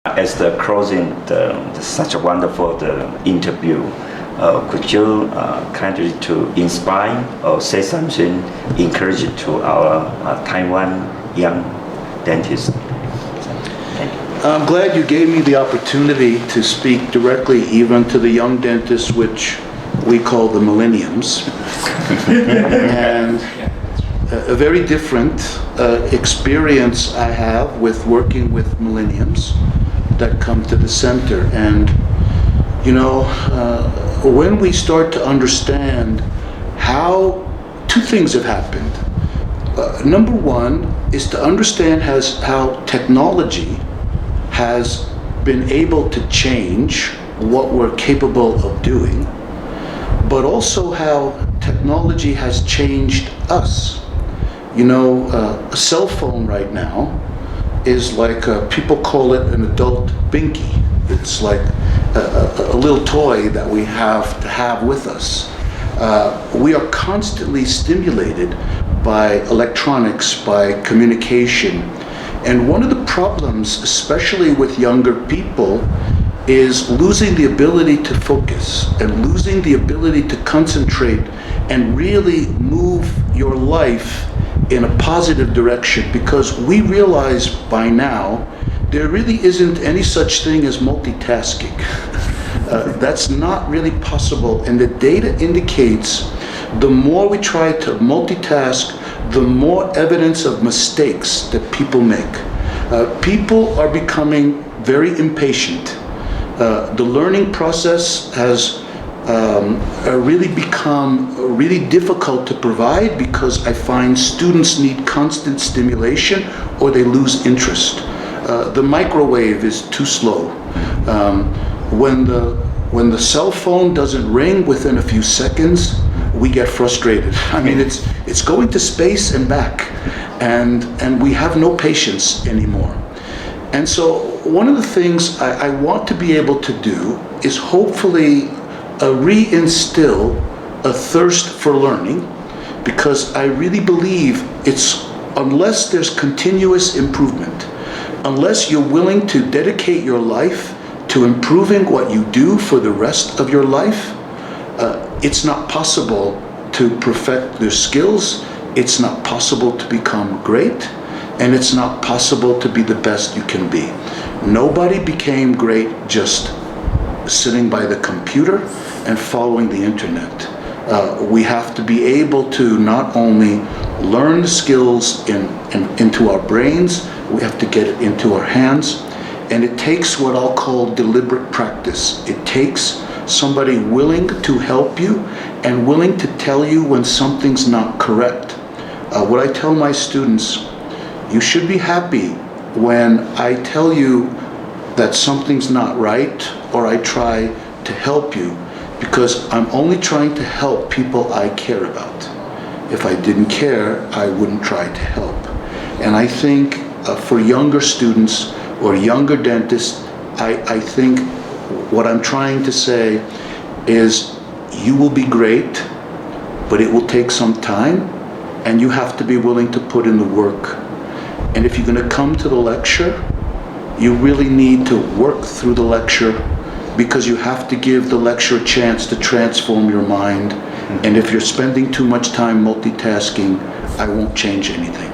As the closing such a wonderful interview, could you kindly to inspire or say something encouraging to our Taiwan young dentists? Thank you. I'm glad you gave me the opportunity to speak directly even to the young dentists, which we call the millenniums. And a very different experience I have with working with millenniums that come to the center. And you know, when we start to understand how two things have happened. Number one is to understand how technology has been able to change what we're capable of doing, but also how technology has changed us. You know, a cell phone right now is like, people call it an adult binky. It's like a little toy that we have to have with us. We are constantly stimulated by electronics, by communication. And one of the problems, especially with younger people, is losing the ability to focus and losing the ability to concentrate and really move your life in a positive direction, because we realize by now there really isn't any such thing as multitasking. That's not really possible, and the data indicates the more we try to multitask, the more evidence of mistakes that people make. People are becoming very impatient. The learning process has really become really difficult to provide, because I find students need constant stimulation or they lose interest. The microwave is too slow. When the cell phone doesn't ring within a few seconds, we get frustrated. I mean, it's going to space and back, and we have no patience anymore. And so one of the things I want to be able to do is hopefully reinstill a thirst for learning, because I really believe unless there's continuous improvement, unless you're willing to dedicate your life to improving what you do for the rest of your life, it's not possible to perfect your skills, it's not possible to become great, and it's not possible to be the best you can be. Nobody became great just sitting by the computer and following the internet. We have to be able to not only learn the skills into our brains, we have to get it into our hands. And it takes what I'll call deliberate practice. It takes somebody willing to help you and willing to tell you when something's not correct. What I tell my students, you should be happy when I tell you that something's not right, or I try to help you, because I'm only trying to help people I care about. If I didn't care, I wouldn't try to help. And I think for younger students or younger dentists, I think what I'm trying to say is, you will be great, but it will take some time, and you have to be willing to put in the work. And if you're going to come to the lecture, you really need to work through the lecture, because you have to give the lecture a chance to transform your mind. And if you're spending too much time multitasking, I won't change anything.